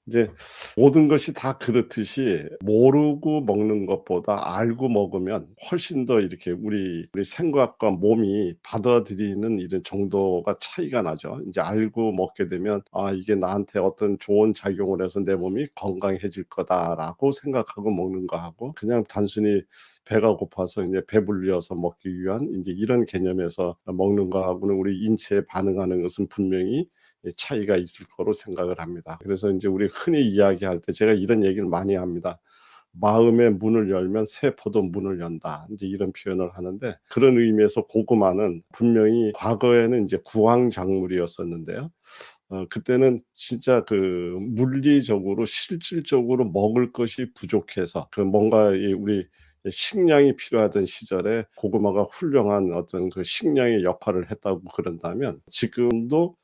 이제 모든 것이 다 그렇듯이 모르고 먹는 것보다 알고 먹으면 훨씬 더 이렇게 우리 생각과 몸이 받아들이는 이런 정도가 차이가 나죠. 인제 알고 먹게 되면 '아 이게 나한테 어떤 좋은 작용을 해서 내 몸이 건강해질 거다.'라고 생각하고 먹는 거하고 그냥 단순히 배가 고파서 인제 배불려서 먹기 위한 인제 이런 개념에서 먹는 거하고는 우리 인체에 반응하는 것은 분명히 차이가 있을 거로 생각을 합니다. 그래서 인제 우리 흔히 이야기할 때 제가 이런 얘기를 많이 합니다. "마음의 문을 열면 세포도 문을 연다." 인제 이런 표현을 하는데 그런 의미에서 고구마는 분명히 과거에는 인제 구황작물이었었는데요. 그때는 진짜 그 물리적으로 실질적으로 먹을 것이 부족해서 그 뭔가 우리 식량이 필요하던 시절에 고구마가 훌륭한 어떤 그 식량의 역할을 했다고 그런다면 지금도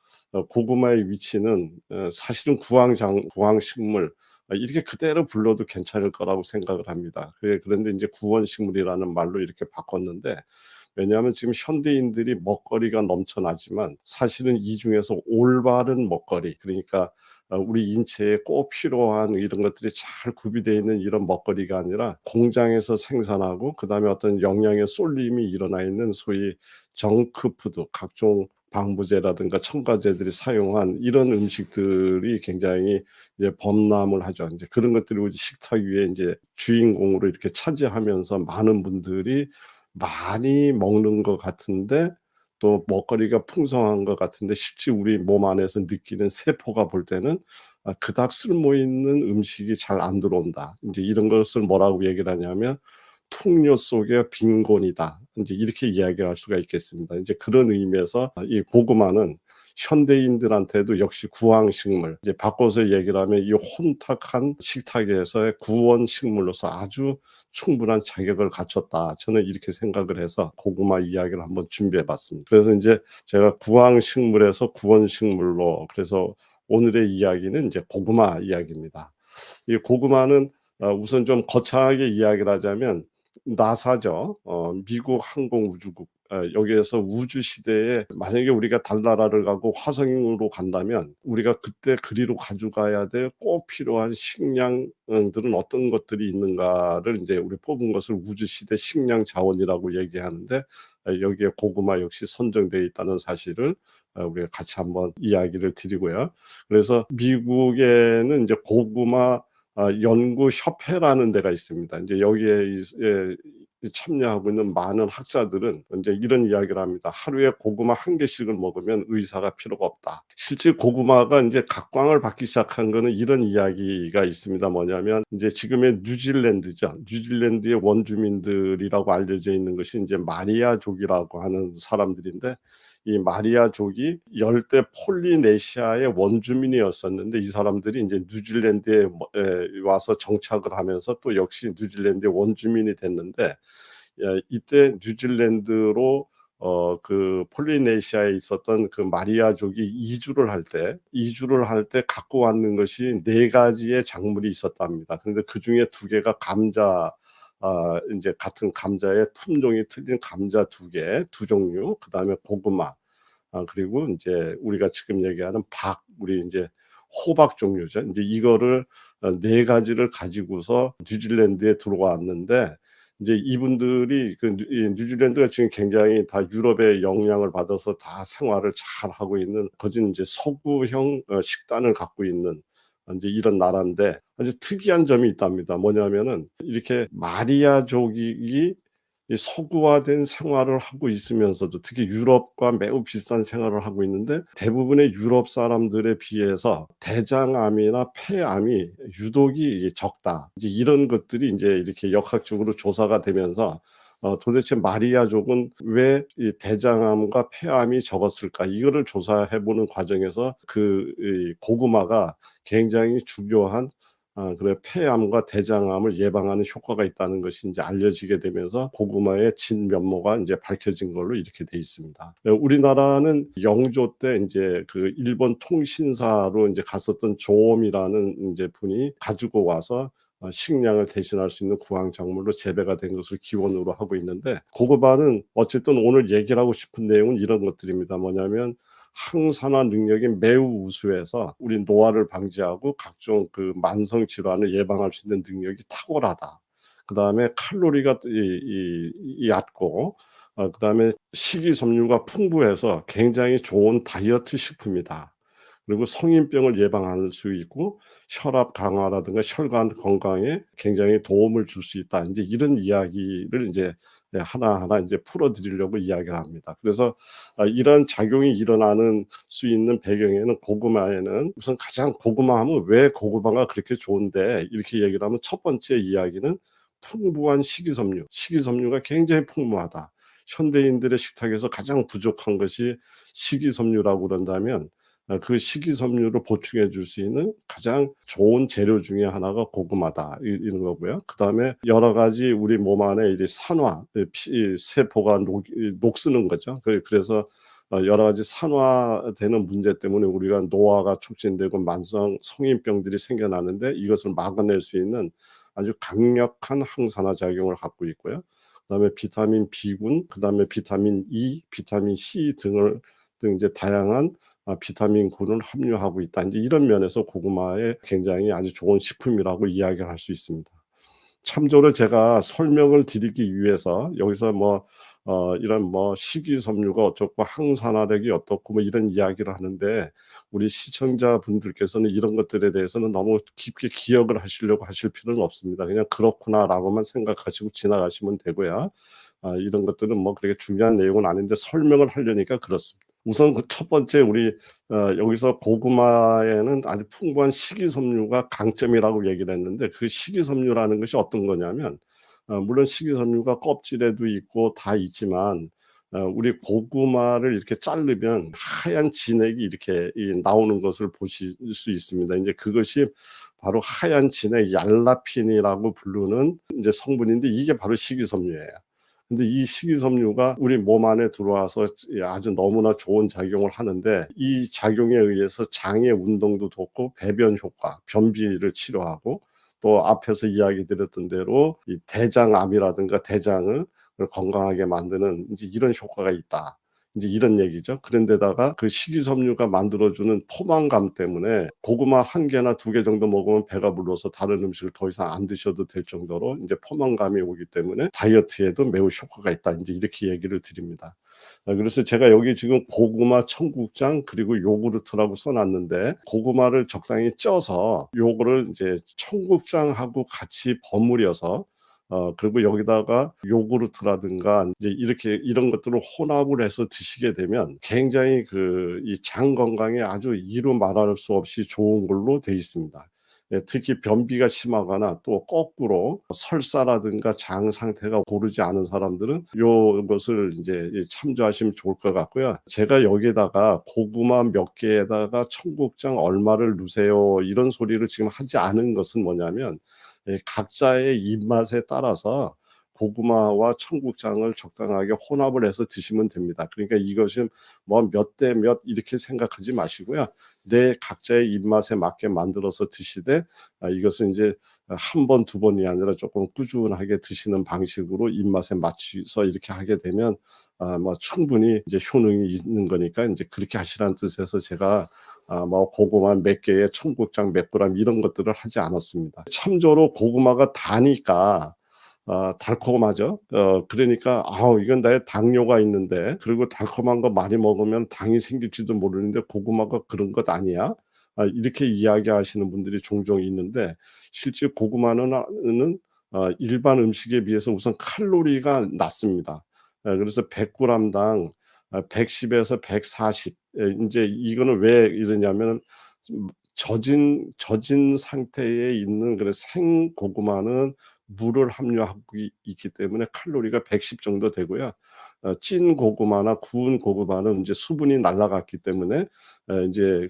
고구마의 위치는 사실은 구황식물 이렇게 그대로 불러도 괜찮을 거라고 생각을 합니다. 그런데 인제 구원식물이라는 말로 이렇게 바꿨는데 왜냐하면 지금 현대인들이 먹거리가 넘쳐나지만 사실은 이 중에서 올바른 먹거리 그러니까 우리 인체에 꼭 필요한 이런 것들이 잘 구비되어 있는 이런 먹거리가 아니라 공장에서 생산하고 그다음에 어떤 영양의 쏠림이 일어나 있는 소위 정크푸드 각종 방부제라든가 첨가제들이 사용한 이런 음식들이 굉장히 이제 범람을 하죠. 인제 그런 것들이 우리 식탁 위에 인제 주인공으로 이렇게 차지하면서 많은 분들이 많이 먹는 것 같은데 또 먹거리가 풍성한 것 같은데 실제 우리 몸 안에서 느끼는 세포가 볼 때는 그닥 쓸모 있는 음식이 잘 안 들어온다. 인제 이런 것을 뭐라고 얘기를 하냐면 "풍요 속의 빈곤이다." 인제 이렇게 이야기할 수가 있겠습니다. 인제 그런 의미에서 이 고구마는 현대인들한테도 역시 구황식물 이제 바꿔서 얘기를 하면 이 혼탁한 식탁에서의 구원식물로서 아주 충분한 자격을 갖췄다. 저는 이렇게 생각을 해서 고구마 이야기를 한번 준비해 봤습니다. 그래서 인제 제가 구황식물에서 구원식물로 그래서 오늘의 이야기는 인제 고구마 이야기입니다. 이 고구마는 우선 좀 거창하게 이야기를 하자면 나사죠. 미국 항공우주국 여기에서 우주 시대에 만약에 우리가 달나라를 가고 화성으로 간다면 우리가 그때 그리로 가져가야 될 꼭 필요한 식량들은 어떤 것들이 있는가를 인제 우리 뽑은 것을 우주 시대 식량 자원이라고 얘기하는데 여기에 고구마 역시 선정되어 있다는 사실을 우리가 같이 한번 이야기를 드리고요. 그래서 미국에는 인제 고구마 연구협회라는 데가 있습니다. 인제 여기에 참여하고 있는 많은 학자들은 인제 이런 이야기를 합니다. "하루에 고구마 한 개씩을 먹으면 의사가 필요가 없다." 실제 고구마가 인제 각광을 받기 시작한 거는 이런 이야기가 있습니다. 뭐냐면 인제 지금의 뉴질랜드죠. 뉴질랜드의 원주민들이라고 알려져 있는 것이 인제 마리아족이라고 하는 사람들인데 이 마리아족이 열대 폴리네시아의 원주민이었었는데 이 사람들이 인제 뉴질랜드에 와서 정착을 하면서 또 역시 뉴질랜드의 원주민이 됐는데 이때 뉴질랜드로 그 폴리네시아에 있었던 그 마리아족이 이주를 할 때 갖고 왔는 것이 4 가지의 작물이 있었답니다. 그런데 그중에 2 개가 감자 인제 같은 감자의 품종이 틀린 감자 2 개, 2 종류 그다음에 고구마 그리고 인제 우리가 지금 얘기하는 우리 인제 호박 종류죠. 인제 이거를 4 가지를 가지고서 뉴질랜드에 들어왔는데 인제 이분들이 이 뉴질랜드가 지금 굉장히 다 유럽의 영향을 받아서 다 생활을 잘하고 있는 거진 인제 서구형 식단을 갖고 있는 인제 이런 나라인데 아주 특이한 점이 있답니다. 뭐냐면은 이렇게 마리아족이 이 서구화된 생활을 하고 있으면서도 특히 유럽과 매우 비슷한 생활을 하고 있는데 대부분의 유럽 사람들에 비해서 대장암이나 폐암이 유독이 적다. 이제 이런 것들이 인제 이렇게 역학적으로 조사가 되면서 도대체 마리아족은 왜 이 대장암과 폐암이 적었을까? 이거를 조사해 보는 과정에서 이 고구마가 굉장히 중요한 폐암과 대장암을 예방하는 효과가 있다는 것이 인제 알려지게 되면서 고구마의 진면모가 인제 밝혀진 걸로 이렇게 돼 있습니다. 우리나라는 영조 때 인제 그 일본 통신사로 인제 갔었던 조옴이라는 인제 분이 가지고 와서 식량을 대신할 수 있는 구황작물로 재배가 된 것을 기원으로 하고 있는데 고구마는 어쨌든 오늘 얘기를 하고 싶은 내용은 이런 것들입니다. 뭐냐면 항산화 능력이 매우 우수해서 우리 노화를 방지하고 각종 그 만성 질환을 예방할 수 있는 능력이 탁월하다. 그다음에 칼로리가 얕고 그다음에 식이섬유가 풍부해서 굉장히 좋은 다이어트 식품이다. 그리고 성인병을 예방할 수 있고 혈압 강화라든가 혈관 건강에 굉장히 도움을 줄 수 있다. 인제 이런 이야기를 인제 하나하나 인제 풀어 드리려고 이야기를 합니다. 그래서 이런 작용이 일어나는 수 있는 배경에는 고구마에는 우선 가장 고구마 하면 '왜 고구마가 그렇게 좋은데?' 이렇게 얘기를 하면 첫 번째 이야기는 풍부한 식이섬유, 식이섬유가 굉장히 풍부하다. 현대인들의 식탁에서 가장 부족한 것이 식이섬유라고 그런다면 그 식이섬유를 보충해 줄 수 있는 가장 좋은 재료 중에 하나가 고구마다 이런 거고요. 그다음에 여러 가지 우리 몸 안에 이 산화, 피 세포가 녹쓰는 거죠. 그래서 여러 가지 산화되는 문제 때문에 우리가 노화가 촉진되고 만성 성인병들이 생겨나는데 이것을 막아낼 수 있는 아주 강력한 항산화 작용을 갖고 있고요. 그다음에 비타민 B군, 그다음에 비타민 E, 비타민 C 등 이제 다양한 비타민군을 함유하고 있다. 인제 이런 면에서 고구마에 굉장히 아주 좋은 식품이라고 이야기를 할 수 있습니다. 참조로 제가 설명을 드리기 위해서 여기서 이런 식이섬유가 어떻고 항산화력이 어떻고 이런 이야기를 하는데 우리 시청자분들께서는 이런 것들에 대해서는 너무 깊게 기억을 하시려고 하실 필요는 없습니다. 그냥 '그렇구나.'라고만 생각하시고 지나가시면 되고요. 이런 것들은 그렇게 중요한 내용은 아닌데 설명을 하려니까 그렇습니다. 우선 그 첫 번째 우리 여기서 고구마에는 아주 풍부한 식이섬유가 강점이라고 얘기를 했는데 그 식이섬유라는 것이 어떤 거냐면 물론 식이섬유가 껍질에도 있고 다 있지만 우리 고구마를 이렇게 자르면 하얀 진액이 이렇게 나오는 것을 보실 수 있습니다. 인제 그것이 바로 하얀 진액 얄라핀이라고 부르는 인제 성분인데 이게 바로 식이섬유예요. 근데 이 식이섬유가 우리 몸 안에 들어와서 아주 너무나 좋은 작용을 하는데 이 작용에 의해서 장의 운동도 돕고 배변 효과, 변비를 치료하고 또 앞에서 이야기 드렸던 대로 이 대장암이라든가 대장을 건강하게 만드는 인제 이런 효과가 있다. 인제 이런 얘기죠. 그런데다가 그 식이섬유가 만들어 주는 포만감 때문에 고구마 1 개나 2개 정도 먹으면 배가 불러서 다른 음식을 더 이상 안 드셔도 될 정도로 인제 포만감이 오기 때문에 다이어트에도 매우 효과가 있다. 인제 이렇게 얘기를 드립니다. 그래서 제가 여기 지금 고구마 청국장 그리고 요구르트라고 써 놨는데 고구마를 적당히 쪄서 요거를 인제 청국장하고 같이 버무려서 그리고 여기다가 요구르트라든가 인제 이렇게 이런 것들을 혼합을 해서 드시게 되면 굉장히 이 장 건강에 아주 이루 말할 수 없이 좋은 걸로 돼 있습니다. 예, 특히 변비가 심하거나 또 거꾸로 설사라든가 장 상태가 고르지 않은 사람들은 요것을 인제 참조하시면 좋을 것 같고요. 제가 여기에다가 고구마 몇 개에다가 청국장 얼마를 넣으세요 이런 소리를 지금 하지 않은 것은 뭐냐면 각자의 입맛에 따라서 고구마와 청국장을 적당하게 혼합을 해서 드시면 됩니다. 그러니까 이것은 몇 대 몇 이렇게 생각하지 마시고요. 내 각자의 입맛에 맞게 만들어서 드시되 이것은 인제 번, 두 번이 아니라 쪼끔 꾸준하게 드시는 방식으로 입맛에 맞춰서 이렇게 하게 되면 충분히 이제 효능이 있는 거니까 인제 그렇게 하시라는 뜻에서 제가 고구마 몇 개에 청국장 몇 그램 이런 것들을 하지 않았습니다. 참조로 고구마가 다니까 달콤하죠. 그러니까 '아우 이건 나의 당뇨가 있는데 그리고 달콤한 거 많이 먹으면 당이 생길지도 모르는데 고구마가 그런 것 아니야?' 이렇게 이야기하시는 분들이 종종 있는데 실제 고구마는 일반 음식에 비해서 우선 칼로리가 낮습니다. 그래서 100 그램당 110 에서 140 인제 이거는 왜 이러냐면은 좀 젖은 상태에 있는 그런 생고구마는 물을 함유하고 있기 때문에 칼로리가 110 정도 되고요. 찐 고구마나 구운 고구마는 인제 수분이 날아갔기 때문에 인제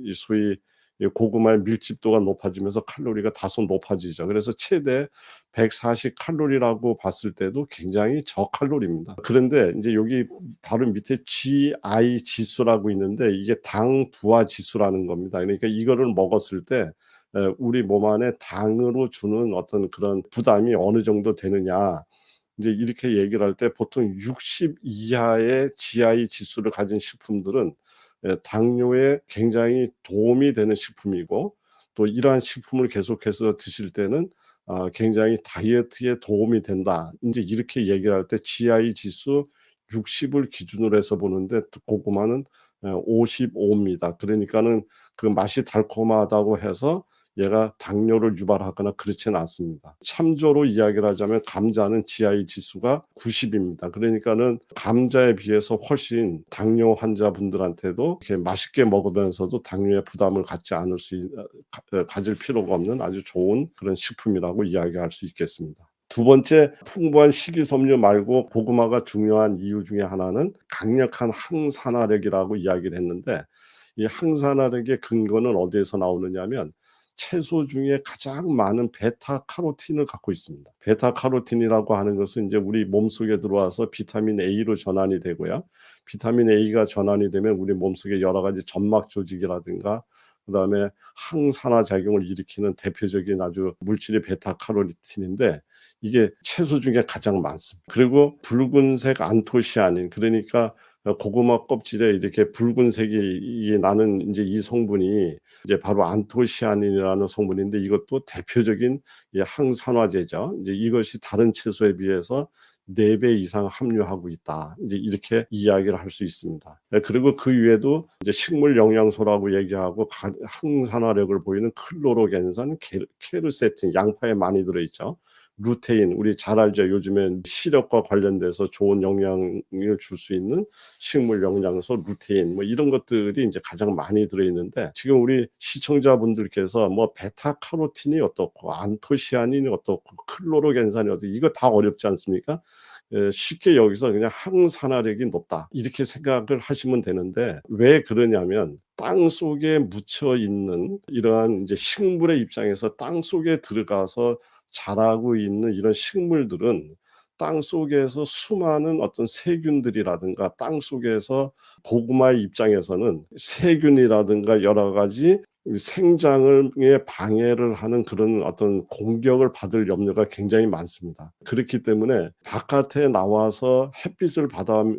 이 소위 이 고구마의 밀집도가 높아지면서 칼로리가 다소 높아지죠. 그래서 최대 140 칼로리라고 봤을 때도 굉장히 저칼로리입니다. 그런데 인제 여기 바로 밑에 GI 지수라고 있는데 이게 당 부하 지수라는 겁니다. 그러니까 이거를 먹었을 때 우리 몸 안에 당으로 주는 어떤 그런 부담이 어느 정도 되느냐. 인제 이렇게 얘기를 할 때 보통 60 이하의 GI 지수를 가진 식품들은 당뇨에 굉장히 도움이 되는 식품이고, 또 이러한 식품을 계속해서 드실 때는 굉장히 다이어트에 도움이 된다. 인제 이렇게 얘기를 할 때 GI 지수 60을 기준으로 해서 보는데 고구마는 55입니다. 그러니까는 그 맛이 달콤하다고 해서 얘가 당뇨를 유발하거나 그렇지는 않습니다. 참조로 이야기를 하자면 감자는 GI 지수가 90입니다. 그러니까는 감자에 비해서 훨씬 당뇨 환자분들한테도 이렇게 맛있게 먹으면서도 당뇨에 부담을 갖지 않을 수 가질 필요가 없는 아주 좋은 그런 식품이라고 이야기할 수 있겠습니다. 두 번째, 풍부한 식이섬유 말고 고구마가 중요한 이유 중에 하나는 강력한 항산화력이라고 이야기를 했는데, 이 항산화력의 근거는 어디에서 나오느냐면 채소 중에 가장 많은 베타카로틴을 갖고 있습니다. 베타카로틴이라고 하는 것은 이제 우리 몸속에 들어와서 비타민 A로 전환이 되고요. 비타민 A가 전환이 되면 우리 몸속에 여러 가지 점막 조직이라든가 그다음에 항산화 작용을 일으키는 대표적인 아주 물질이 베타카로틴인데, 이게 채소 중에 가장 많습니다. 그리고 붉은색 안토시아닌, 그러니까 고구마 껍질에 이렇게 붉은색이 나는 이제 이 성분이 이제 바로 안토시아닌이라는 성분인데, 이것도 대표적인 항산화제죠. 이제 이것이 다른 채소에 비해서 4배 이상 함유하고 있다. 이제 이렇게 이야기를 할 수 있습니다. 그리고 그 위에도 이제 식물 영양소라고 얘기하고 항산화력을 보이는 클로로겐산, 케르세틴, 양파에 많이 들어 있죠. 루테인, 우리 잘 알죠. 요즘엔 시력과 관련돼서 좋은 영향을 줄 수 있는 식물 영양소 루테인, 뭐 이런 것들이 이제 가장 많이 들어 있는데, 지금 우리 시청자분들께서 뭐 베타카로틴이 어떻고 안토시아닌이 어떻고 클로로겐산이 어떻고 이거 다 어렵지 않습니까? 쉽게 여기서 그냥 항산화력이 높다 이렇게 생각을 하시면 되는데, 왜 그러냐면 땅 속에 묻혀 있는 이러한 이제 식물의 입장에서 땅 속에 들어가서 자라고 있는 이런 식물들은 땅 속에서 수많은 어떤 세균들이라든가, 땅 속에서 고구마의 입장에서는 세균이라든가 여러 가지 생장을 방해를 하는 그런 어떤 공격을 받을 염려가 굉장히 많습니다. 그렇기 때문에 바깥에 나와서 햇빛을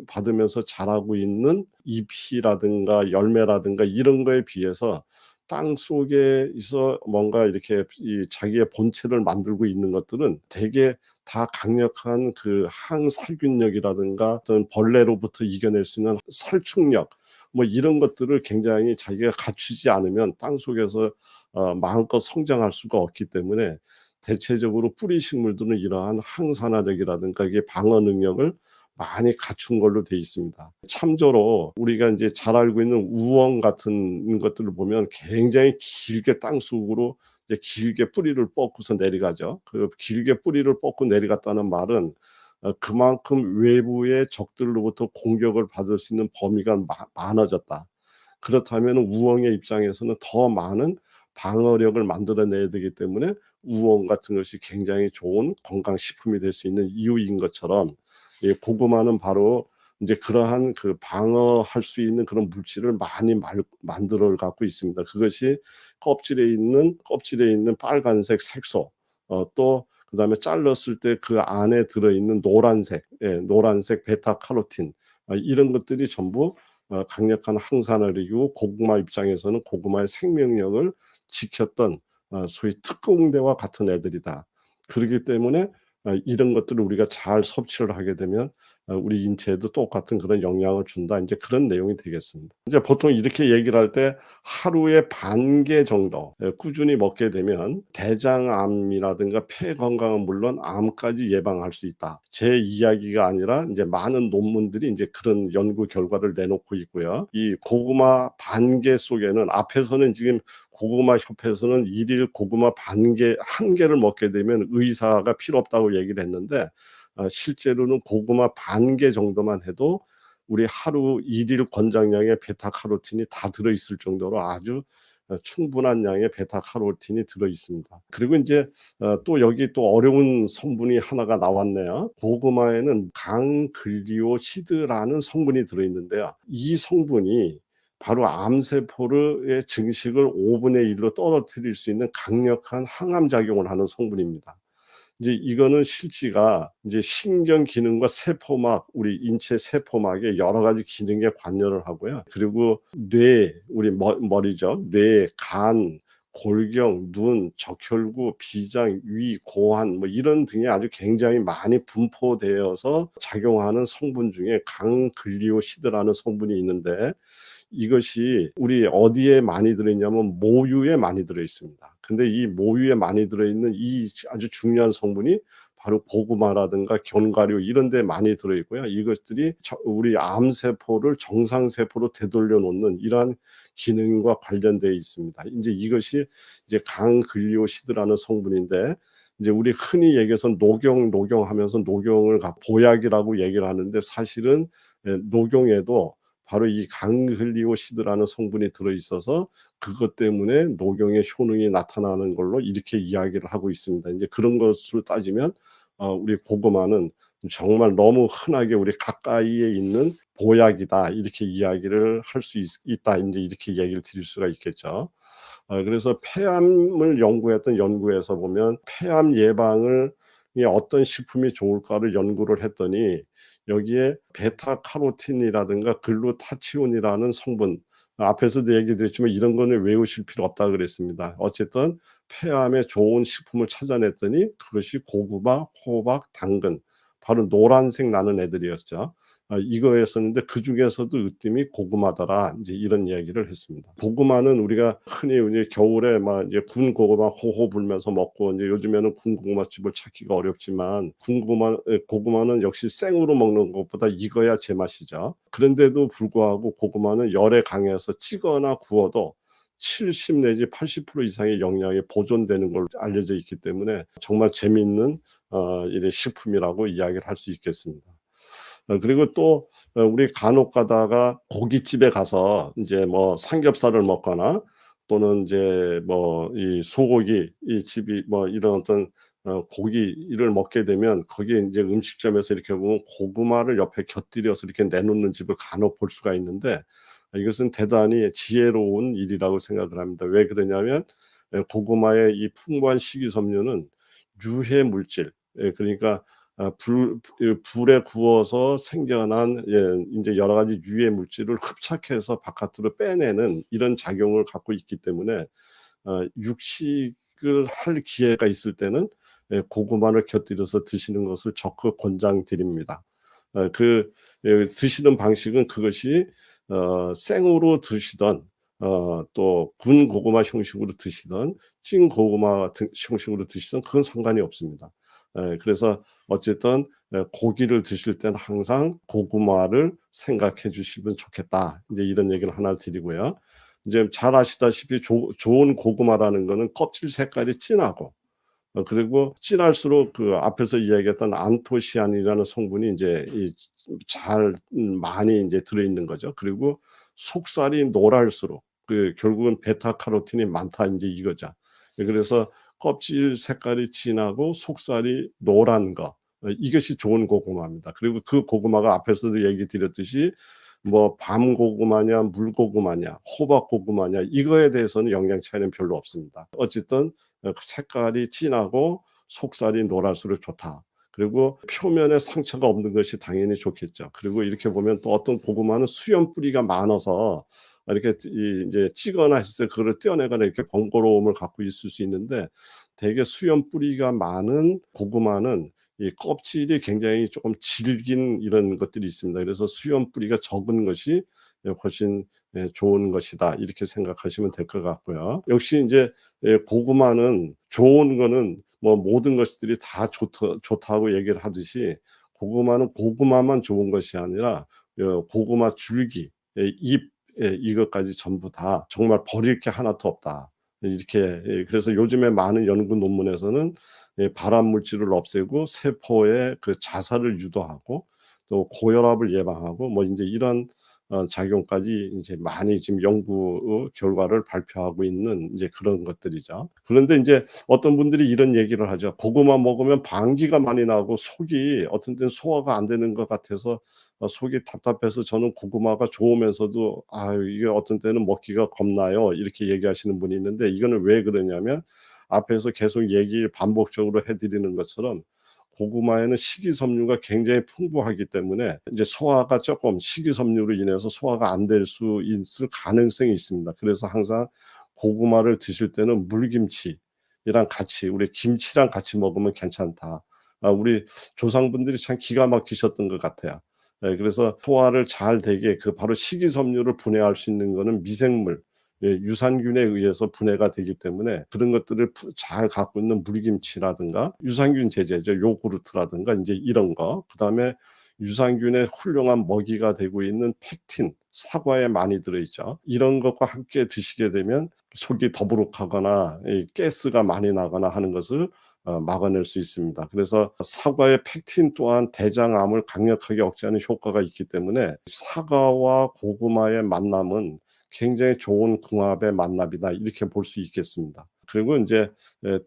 받으면서 자라고 있는 잎이라든가 열매라든가 이런 거에 비해서 땅 속에서 뭔가 이렇게 이 자기의 본체를 만들고 있는 것들은 되게 다 강력한 그 항살균력이라든가 어떤 벌레로부터 이겨낼 수 있는 살충력, 뭐 이런 것들을 굉장히 자기가 갖추지 않으면 땅속에서 마음껏 성장할 수가 없기 때문에, 대체적으로 뿌리 식물들은 이러한 항산화력이라든가 이게 방어 능력을 많이 갖춘 걸로 돼 있습니다. 참조로 우리가 이제 잘 알고 있는 우엉 같은 것들을 보면 굉장히 길게 땅속으로 이제 길게 뿌리를 뻗고서 내려가죠. 그 길게 뿌리를 뻗고 내려갔다는 말은 그만큼 외부의 적들로부터 공격을 받을 수 있는 범위가 많아졌다. 그렇다면 우엉의 입장에서는 더 많은 방어력을 만들어내야 되기 때문에 우엉 같은 것이 굉장히 좋은 건강식품이 될 수 있는 이유인 것처럼, 이 고구마는 바로 이제 그러한 그 방어할 수 있는 그런 물질을 많이 만들어 갖고 있습니다. 그것이 껍질에 있는 빨간색 색소, 또 그다음에 잘랐을 때 그 안에 들어 있는 노란색 베타카로틴, 이런 것들이 전부 강력한 항산화력이고, 고구마 입장에서는 고구마의 생명력을 지켰던 소위 특공대와 같은 애들이다. 그렇기 때문에 이런 것들을 우리가 잘 섭취를 하게 되면 우리 인체에도 똑같은 그런 영향을 준다. 이제 그런 내용이 되겠습니다. 이제 보통 이렇게 얘기를 할 때 하루에 반 개 정도 꾸준히 먹게 되면 대장암이라든가 폐 건강은 물론 암까지 예방할 수 있다. 제 이야기가 아니라 이제 많은 논문들이 이제 그런 연구 결과를 내놓고 있고요. 이 고구마 반 개 속에는, 앞에서는 지금 고구마 협회에서는 일일 고구마 한 개를 먹게 되면 의사가 필요 없다고 얘기를 했는데, 실제로는 고구마 반 개 정도만 해도 우리 하루 일일 권장량의 베타카로틴이 다 들어 있을 정도로 아주 충분한 양의 베타카로틴이 들어 있습니다. 그리고 이제 또 여기 또 어려운 성분이 하나가 나왔네요. 고구마에는 강글리오시드라는 성분이 들어 있는데요. 이 성분이 바로 암세포의 증식을 5분의 1로 떨어뜨릴 수 있는 강력한 항암 작용을 하는 성분입니다. 이제 이거는 실지가 이제 신경 기능과 세포막, 우리 인체 세포막에 여러 가지 기능에 관여를 하고요. 그리고 뇌, 우리 머리죠. 뇌, 간, 골경, 눈, 적혈구, 비장, 위, 고환 뭐 이런 등이 아주 굉장히 많이 분포되어서 작용하는 성분 중에 강글리오시드라는 성분이 있는데, 이것이 우리 어디에 많이 들어있냐면 모유에 많이 들어 있습니다. 근데 이 모유에 많이 들어있는 이 아주 중요한 성분이 바로 고구마라든가 견과류 이런 데 많이 들어 있고요. 이것들이 우리 암세포를 정상세포로 되돌려 놓는 이러한 기능과 관련되어 있습니다. 이제 이것이 이제 강글리오시드라는 성분인데, 이제 우리 흔히 얘기해서 녹용하면서 녹용을 보약이라고 얘기를 하는데, 사실은 녹용에도 바로 이 강글리오시드라는 성분이 들어 있어서 그것 때문에 녹용의 효능이 나타나는 걸로 이렇게 이야기를 하고 있습니다. 이제 그런 것으로 따지면 우리 고구마는 정말 너무 흔하게 우리 가까이에 있는 보약이다, 이렇게 이야기를 할 수 있다. 이제 이렇게 얘기를 드릴 수가 있겠죠. 그래서 폐암을 연구했던 연구에서 보면 폐암 예방을 어떤 식품이 좋을까를 연구를 했더니, 여기에 베타카로틴이라든가 글루타치온이라는 성분, 앞에서도 얘기 드렸지만 이런 거는 외우실 필요 없다 그랬습니다. 어쨌든 폐암에 좋은 식품을 찾아냈더니 그것이 고구마, 호박, 당근, 바로 노란색 나는 애들이었죠. 이거였었는데 그중에서도 으뜸이 고구마더라, 이제 이런 이야기를 했습니다. 고구마는 우리가 흔히 이제 겨울에 막 이제 군 고구마 호호 불면서 먹고, 이제 요즘에는 군 고구마집을 찾기가 어렵지만 고구마는 역시 생으로 먹는 것보다 익어야 제맛이죠. 그런데도 불구하고 고구마는 열에 강해서 찌거나 구워도 70 내지 80% 이상의 영양이 보존되는 걸로 알려져 있기 때문에 정말 재미있는 이런 식품이라고 이야기를 할 수 있겠습니다. 그리고 또 우리 간혹 가다가 고깃집에 가서 이제 뭐 삼겹살을 먹거나, 또는 이제 뭐 이 소고기 이 집이 뭐 이런 어떤 고기를 먹게 되면, 거기에 이제 음식점에서 이렇게 보면 고구마를 옆에 곁들여서 이렇게 내놓는 집을 간혹 볼 수가 있는데, 이것은 대단히 지혜로운 일이라고 생각을 합니다. 왜 그러냐면 고구마의 이 풍부한 식이섬유는 유해 물질, 그러니까 불에 구워서 생겨난 인제 여러 가지 유해 물질을 흡착해서 바깥으로 빼내는 이런 작용을 갖고 있기 때문에, 육식을 할 기회가 있을 때는 고구마를 곁들여서 드시는 것을 적극 권장드립니다. 드시는 방식은 그것이 생으로 드시든, 또 군 고구마 형식으로 드시든, 찐 고구마 같은 형식으로 드시든 그건 상관이 없습니다. 그래서 어쨌든 고기를 드실 때는 항상 고구마를 생각해 주시면 좋겠다, 이제 이런 얘기를 하나 드리고요. 이제 잘 아시다시피 좋은 고구마라는 거는 껍질 색깔이 진하고, 그리고 진할수록 그 앞에서 이야기했던 안토시아닌이라는 성분이 이제 잘 많이 이제 들어 있는 거죠. 그리고 속살이 노랄수록 결국은 베타카로틴이 많다, 인제 이거죠. 그래서 껍질 색깔이 진하고 속살이 노란 거, 이것이 좋은 고구마입니다. 그리고 그 고구마가 앞에서도 얘기 드렸듯이 뭐 밤고구마냐 물고구마냐 호박고구마냐 이거에 대해서는 영양 차이는 별로 없습니다. 어쨌든 색깔이 진하고 속살이 노랄수록 좋다. 그리고 표면에 상처가 없는 것이 당연히 좋겠죠. 그리고 이렇게 보면 또 어떤 고구마는 수염 뿌리가 많아서 이렇게 이제 찌거나 했을 때 그거를 떼어내거나 이렇게 번거로움을 갖고 있을 수 있는데, 대개 수염 뿌리가 많은 고구마는 이 껍질이 굉장히 조금 질긴 이런 것들이 있습니다. 그래서 수염 뿌리가 적은 것이 훨씬 좋은 것이다, 이렇게 생각하시면 될 것 같고요. 역시 이제 고구마는 좋은 거는 뭐 모든 것들이 다 좋다고 얘기를 하듯이, 고구마는 고구마만 좋은 것이 아니라 고구마 줄기, 잎, 이것까지 전부 다 정말 버릴 게 하나도 없다, 이렇게. 그래서 요즘에 많은 연구 논문에서는 발암 물질을 없애고 세포의 그 자살을 유도하고 또 고혈압을 예방하고 뭐 인제 이런 작용까지 인제 많이 지금 연구 결과를 발표하고 있는 인제 그런 것들이죠. 그런데 인제 어떤 분들이 이런 얘기를 하죠. "고구마 먹으면 방귀가 많이 나고 속이 어떤 때는 소화가 안 되는 것 같아서 속이 답답해서 저는 고구마가 좋으면서도 이게 어떤 때는 먹기가 겁나요." 이렇게 얘기하시는 분이 있는데, 이거는 왜 그러냐면 앞에서 계속 얘기 반복적으로 해 드리는 것처럼 고구마에는 식이섬유가 굉장히 풍부하기 때문에 이제 소화가 쪼끔 식이섬유로 인해서 소화가 안 될 수 있을 가능성이 있습니다. 그래서 항상 고구마를 드실 때는 물김치랑 같이 우리 김치랑 같이 먹으면 괜찮다. 우리 조상분들이 참 기가 막히셨던 것 같아요. 예, 그래서 소화를 잘 되게 바로 식이섬유를 분해할 수 있는 거는 미생물, 예, 유산균에 의해서 분해가 되기 때문에 그런 것들을 잘 갖고 있는 물김치라든가 유산균 제제죠. 요구르트라든가 인제 이런 거. 그다음에 유산균의 훌륭한 먹이가 되고 있는 펙틴, 사과에 많이 들어 있죠. 이런 것과 함께 드시게 되면 속이 더부룩하거나 이 가스가 많이 나거나 하는 것을 막아낼 수 있습니다. 그래서 사과의 펙틴 또한 대장암을 강력하게 억제하는 효과가 있기 때문에 사과와 고구마의 만남은 굉장히 좋은 궁합의 만남이다 이렇게 볼 수 있겠습니다. 그리고 인제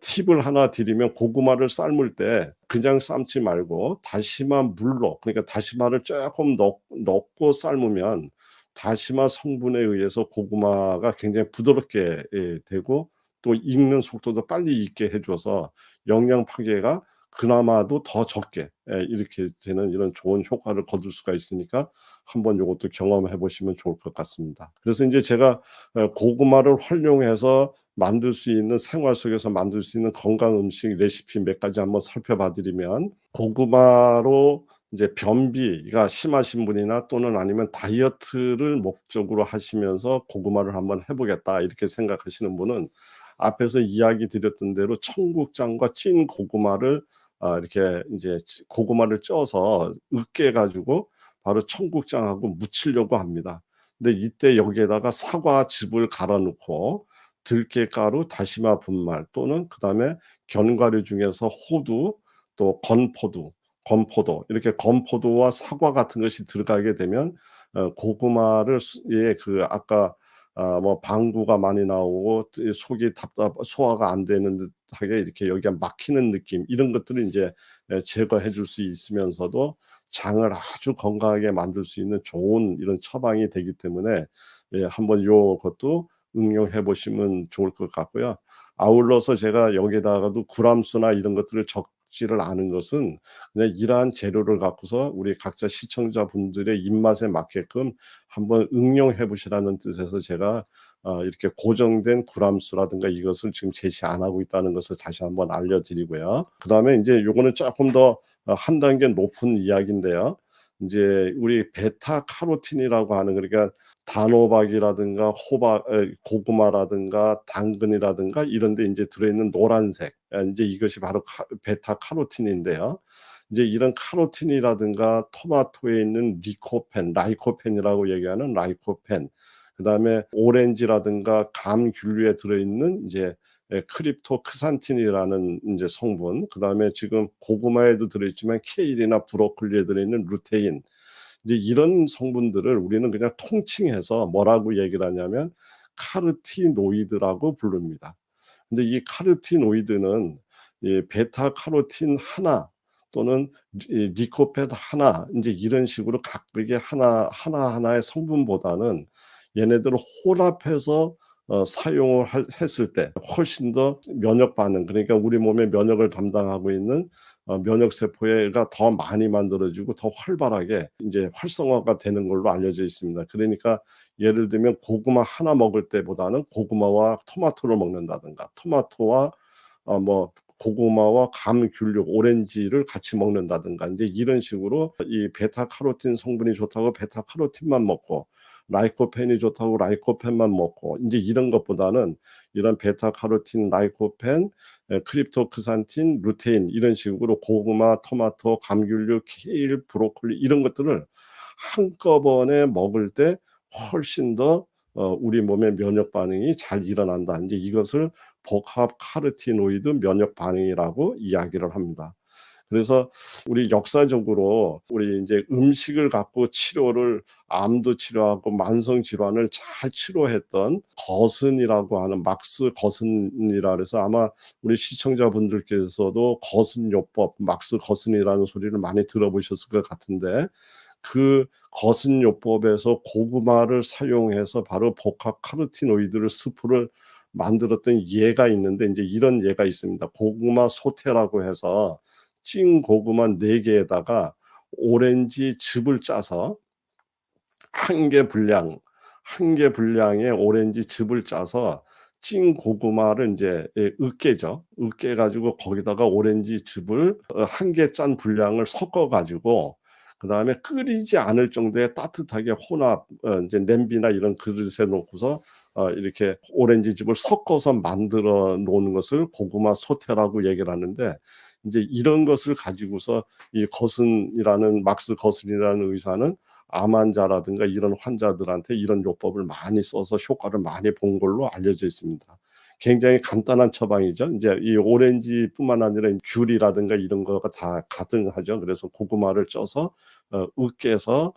팁을 하나 드리면 고구마를 삶을 때 그냥 삶지 말고 다시마 물로, 그러니까 다시마를 쪼끔 넣고 삶으면 다시마 성분에 의해서 고구마가 굉장히 부드럽게 되고 또 익는 속도도 빨리 익게 해 줘서 영양 파괴가 그나마도 더 적게 이렇게 되는 이런 좋은 효과를 거둘 수가 있으니까 한번 요것도 경험해 보시면 좋을 것 같습니다. 그래서 인제 제가 고구마를 활용해서 만들 수 있는 생활 속에서 만들 수 있는 건강 음식 레시피 몇 가지 한번 살펴봐 드리면 고구마로 이제 변비가 심하신 분이나 또는 아니면 다이어트를 목적으로 하시면서 '고구마를 한번 해 보겠다.' 이렇게 생각하시는 분은 앞에서 이야기 드렸던 대로 청국장과 찐 고구마를 이렇게 인제 고구마를 쪄서 으깨 가지고 바로 청국장하고 무치려고 합니다. 근데 이때 여기에다가 사과즙을 갈아 넣고 들깨가루, 다시마 분말 또는 그다음에 견과류 중에서 호두 또 건포도 이렇게 건포도와 사과 같은 것이 들어가게 되면 고구마를 아까 뭐 방구가 많이 나오고 속이 소화가 안 되는 듯하게 이렇게 여기가 막히는 느낌 이런 것들을 인제 제거해 줄 수 있으면서도 장을 아주 건강하게 만들 수 있는 좋은 이런 처방이 되기 때문에 예, 한번 요것도 응용해 보시면 좋을 것 같고요. 아울러서 제가 여기에다가도 구람수나 이런 것들을 적지를 않은 것은 그냥 이러한 재료를 갖고서 우리 각자 시청자분들의 입맛에 맞게끔 한번 응용해 보시라는 뜻에서 제가 이렇게 고정된 구람수라든가 이것을 지금 제시 안 하고 있다는 것을 다시 한번 알려 드리고요. 그다음에 인제 요거는 쪼끔 더 한 단계 높은 이야기인데요. 인제 우리 베타카로틴이라고 하는, 그러니까 단호박이라든가 고구마라든가 당근이라든가 이런 데 인제 들어 있는 노란색, 인제 이것이 바로 베타카로틴인데요. 인제 이런 카로틴이라든가 토마토에 있는 라이코펜이라고 얘기하는 라이코펜, 그다음에 오렌지라든가 감귤류에 들어 있는 인제 크립토크산틴이라는 인제 성분, 그다음에 지금 고구마에도 들어 있지만 케일이나 브로콜리에 들어 있는 루테인, 이제 이런 성분들을 우리는 그냥 통칭해서 뭐라고 얘기를 하냐면 카르티노이드라고 부릅니다. 근데 이 카르티노이드는 이 베타카로틴 하나 또는 이 리코펜 하나 인제 이런 식으로 각각의 하나하나의 성분보다는 얘네들을 혼합해서 사용을 했을 때 훨씬 더 면역 반응, 그러니까 우리 몸의 면역을 담당하고 있는 면역 세포가 더 많이 만들어지고 더 활발하게 인제 활성화가 되는 걸로 알려져 있습니다. 그러니까 예를 들면 고구마 하나 먹을 때보다는 고구마와 토마토를 먹는다든가 토마토와 뭐 고구마와 감귤류, 오렌지를 같이 먹는다든가 인제 이런 식으로 이 베타카로틴 성분이 좋다고 베타카로틴만 먹고 라이코펜이 좋다고 라이코펜만 먹고 인제 이런 것보다는 이런 베타카로틴, 라이코펜, 크립토크산틴, 루테인 이런 식으로 고구마, 토마토, 감귤류, 케일, 브로콜리 이런 것들을 한꺼번에 먹을 때 훨씬 더 우리 몸의 면역 반응이 잘 일어난다. 인제 이것을 복합 카로티노이드 면역 반응이라고 이야기를 합니다. 그래서 우리 역사적으로 우리 인제 음식을 갖고 치료를, 암도 치료하고 만성 질환을 잘 치료했던 거슨이라고 하는 막스 거슨이라 그래서 아마 우리 시청자분들께서도 거슨요법, 막스 거슨이라는 소리를 많이 들어보셨을 것 같은데 그 거슨요법에서 고구마를 사용해서 바로 복합 카로티노이드를 스프를 만들었던 예가 있는데 이제 이런 예가 있습니다. 고구마 소태라고 해서 찐 고구마 4개에다가 오렌지 즙을 짜서 한 개 분량, 한 개 분량의 오렌지 즙을 짜서 찐 고구마를 인제 으깨죠. 으깨 가지고 거기다가 오렌지 즙을 한 개 짠 분량을 섞어 가지고 그다음에 끓이지 않을 정도의 따뜻하게 혼합 인제 냄비나 이런 그릇에 놓고서 이렇게 오렌지 즙을 섞어서 만들어 놓은 것을 고구마 소태라고 얘기를 하는데 인제 이런 것을 가지고서 이 거슨이라는 막스 거슨이라는 의사는 암 환자라든가 이런 환자들한테 이런 요법을 많이 써서 효과를 많이 본 걸로 알려져 있습니다. 굉장히 간단한 처방이죠. 인제 이 오렌지뿐만 아니라 귤이라든가 이런 거가 다 가등하죠. 그래서 고구마를 쪄서 으깨서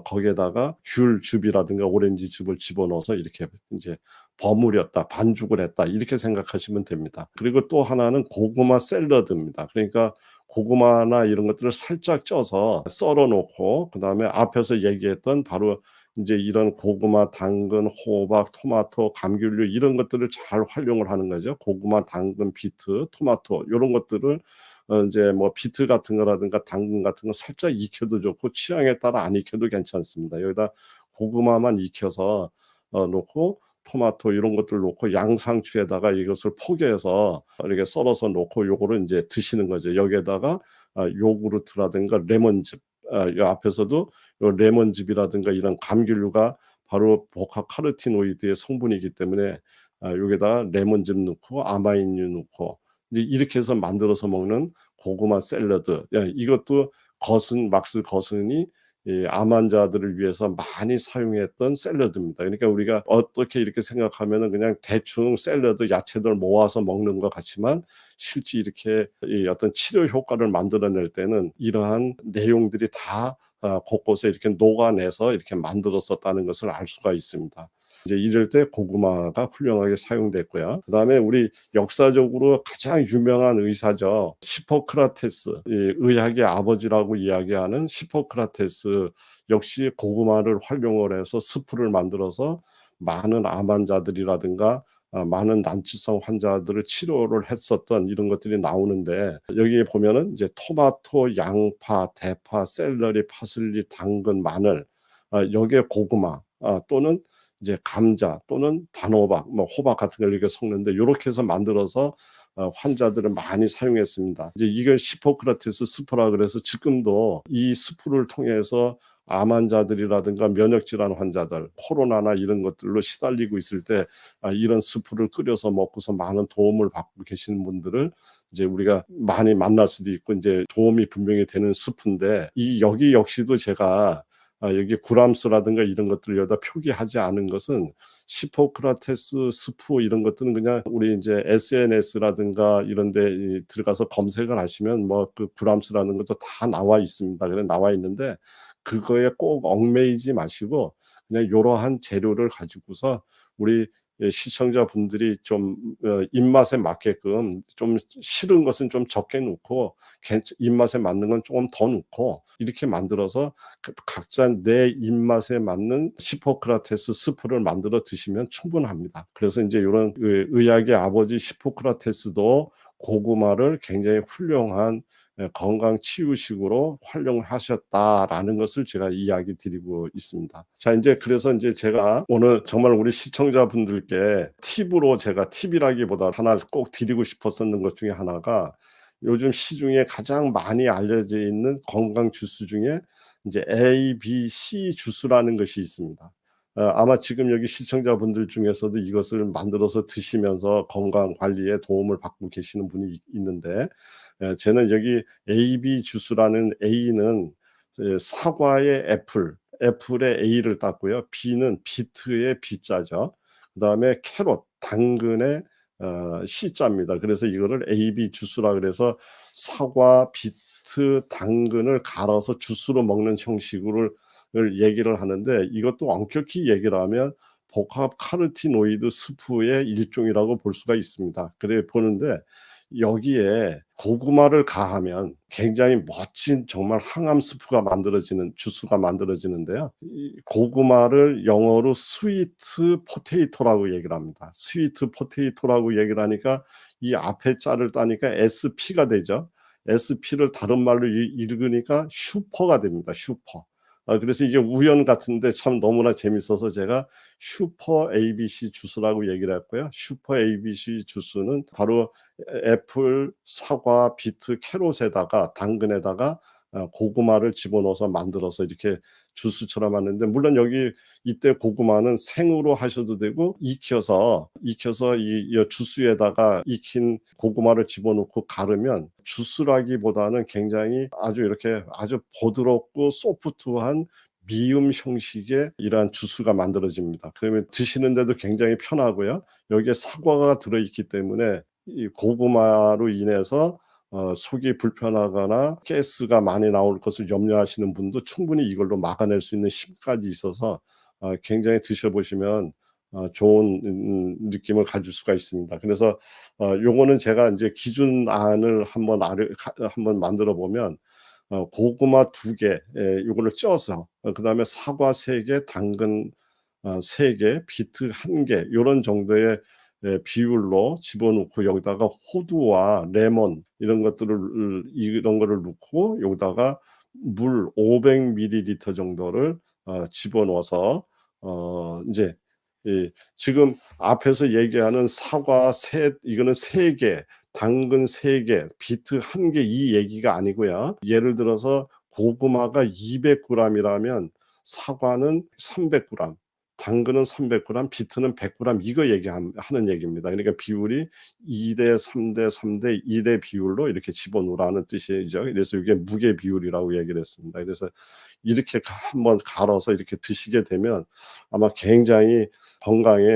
거기에다가 귤즙이라든가 오렌지즙을 집어넣어서 이렇게 인제 버무렸다, 반죽을 했다 이렇게 생각하시면 됩니다. 그리고 또 하나는 고구마 샐러드입니다. 그러니까 고구마나 이런 것들을 살짝 쪄서 썰어 놓고 그다음에 앞에서 얘기했던 바로 인제 이런 고구마, 당근, 호박, 토마토, 감귤류 이런 것들을 잘 활용을 하는 거죠. 고구마, 당근, 비트, 토마토 요런 것들을 인제 뭐 비트 같은 거라든가 당근 같은 거 살짝 익혀도 좋고 취향에 따라 안 익혀도 괜찮습니다. 여기다 고구마만 익혀서 놓고 토마토 이런 것들 놓고 양상추에다가 이것을 포개서 이렇게 썰어서 놓고 요거를 인제 드시는 거죠. 여기에다가 요구르트라든가 레몬즙 요 앞에서도 요 레몬즙이라든가 이런 감귤류가 바로 보카카로티노이드의 성분이기 때문에 여기에다가 레몬즙 넣고 아마인유 넣고 이제 이렇게 해서 만들어서 먹는 고구마 샐러드. 예 이것도 거슨 막스 거슨이 이 암 환자들을 위해서 많이 사용했던 샐러드입니다. 그러니까 우리가 어떻게 이렇게 생각하면은 그냥 대충 샐러드 야채들 모아서 먹는 것 같지만 실제 이렇게 이 어떤 치료 효과를 만들어낼 때는 이러한 내용들이 다 곳곳에 이렇게 녹아내서 이렇게 만들었었다는 것을 알 수가 있습니다. 이제 이럴 때 고구마가 훌륭하게 사용됐고요. 그다음에 우리 역사적으로 가장 유명한 의사죠. 히포크라테스. 이 의학의 아버지라고 이야기하는 히포크라테스 역시 고구마를 활용을 해서 스프를 만들어서 많은 암 환자들이라든가 많은 난치성 환자들을 치료를 했었던 이런 것들이 나오는데 여기에 보면은 이제 토마토, 양파, 대파, 샐러리, 파슬리, 당근, 마늘 여기에 고구마 또는 이제 감자 또는 단호박, 뭐 호박 같은 걸 이렇게 섞는데 요렇게 해서 만들어서 환자들은 많이 사용했습니다. 이제 이걸 히포크라테스 스프라 그래서 지금도 이 스프를 통해서 암 환자들이라든가 면역 질환 환자들, 코로나나 이런 것들로 시달리고 있을 때 이런 스프를 끓여서 먹고서 많은 도움을 받고 계시는 분들을 이제 우리가 많이 만날 수도 있고 인제 도움이 분명히 되는 스프인데 이 여기 역시도 제가 여기 구람수라든가 이런 것들을 여기다 표기하지 않은 것은 히포크라테스 스프 이런 것들은 그냥 우리 인제 SNS라든가 이런 데 들어가서 검색을 하시면 뭐 그 구람수라는 것도 다 나와 있습니다. 그래 나와 있는데 그거에 꼭 얽매이지 마시고 그냥 요러한 재료를 가지고서 우리 시청자분들이 좀 입맛에 맞게끔 좀 싫은 것은 좀 적게 넣고 입맛에 맞는 건 쪼금 더 넣고 이렇게 만들어서 각자 내 입맛에 맞는 히포크라테스 스프를 만들어 드시면 충분합니다. 그래서 인제 요런 의학의 아버지 히포크라테스도 고구마를 굉장히 훌륭한 건강 치유식으로 활용을 하셨다라는 것을 제가 이야기 드리고 있습니다. 자 인제 그래서 인제 제가 오늘 정말 우리 시청자분들께 팁으로 제가 팁이라기보다 하나 꼭 드리고 싶었었는 것 중에 하나가 요즘 시중에 가장 많이 알려져 있는 건강 주스 중에 인제 A, B, C 주스라는 것이 있습니다. 아마 지금 여기 시청자분들 중에서도 이것을 만들어서 드시면서 건강 관리에 도움을 받고 계시는 분이 있는데 저는 여기 AB 주스라는 A는 사과의 애플, 애플의 A를 땄고요. B는 비트의 B자죠. 그다음에 캐럿, 당근의 C자입니다. 그래서 이거를 AB 주스라 그래서 사과, 비트, 당근을 갈아서 주스로 먹는 형식으로 얘기를 하는데 이것도 엄격히 얘기를 하면 복합 카로티노이드 스프의 일종이라고 볼 수가 있습니다. 그래 보는데 여기에 고구마를 가하면 굉장히 멋진 정말 항암 스프가 만들어지는 주스가 만들어지는데요. 이 고구마를 영어로 스위트 포테이토라고 얘기를 합니다. 스위트 포테이토라고 얘기를 하니까 이 앞에 자를 따니까 SP가 되죠. SP를 다른 말로 읽으니까 슈퍼가 됩니다. 슈퍼. 그래서 이게 우연 같은데 참 너무나 재밌어서 제가 슈퍼 ABC 주스라고 얘기를 했고요. 슈퍼 ABC 주스는 바로 애플, 사과, 비트, 캐롯에다가 당근에다가 고구마를 집어넣어서 만들어서 이렇게 주스처럼 하는데, 물론 여기 이때 고구마는 생으로 하셔도 되고 익혀서 이 주스에다가 익힌 고구마를 집어넣고 가르면 주스라기보다는 굉장히 아주 이렇게 아주 부드럽고 소프트한 미음 형식의 이러한 주스가 만들어집니다. 그러면 드시는데도 굉장히 편하고요. 여기에 사과가 들어있기 때문에 이 고구마로 인해서 속이 불편하거나 가스가 많이 나올 것을 염려하시는 분도 충분히 이걸로 막아낼 수 있는 힘까지 있어서 굉장히 드셔보시면 좋은 느낌을 가질 수가 있습니다. 그래서 요거는 제가 이제 기준안을 한번 만들어 보면 고구마 2개, 요거를 쪄서 그다음에 사과 3개, 당근 3개, 비트 1개 요런 정도의 비율로 집어넣고 여기다가 호두와 레몬 이런 거를 넣고 여기다가 물 500ml 정도를 집어넣어서 이제 지금 앞에서 얘기하는 사과 이거는 3개, 당근 3개, 비트 1개 이 얘기가 아니고요. 예를 들어서 고구마가 200g이라면 사과는 300g, 당근은 300g, 비트는 100g 이거 하는 얘기입니다. 그러니까 비율이 2대 3대 3대 1의 비율로 이렇게 집어넣으라는 뜻이죠. 그래서 이게 무게 비율이라고 얘기를 했습니다. 그래서 이렇게 한번 갈아서 이렇게 드시게 되면 아마 굉장히 건강에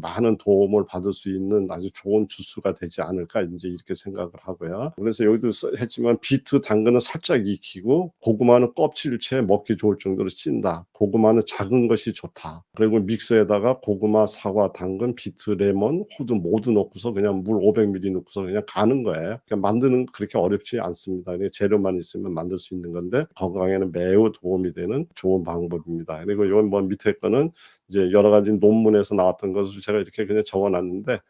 많은 도움을 받을 수 있는 아주 좋은 주스가 되지 않을까 이제 이렇게 생각을 하고요. 그래서 여기도 했지만 비트, 당근은 살짝 익히고 고구마는 껍질채 먹기 좋을 정도로 찐다. 고구마는 작은 것이 좋다. 그리고 믹서에다가 고구마, 사과, 당근, 비트, 레몬, 호두 모두 넣고서 그냥 물 500ml 넣고서 그냥 가는 거예요. 그러니까 만드는 거 그렇게 어렵지 않습니다. 재료만 있으면 만들 수 있는 건데 건강에는 매우 도움이 되는 좋은 방법입니다. 그리고 이건 뭐 밑에 거는 이제 여러 가지 논문에서 나왔던 것을 제가 이렇게 그냥 적어놨는데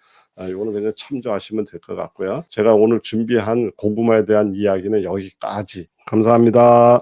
이거는 그냥 참조하시면 될 것 같고요. 제가 오늘 준비한 고구마에 대한 이야기는 여기까지. 감사합니다.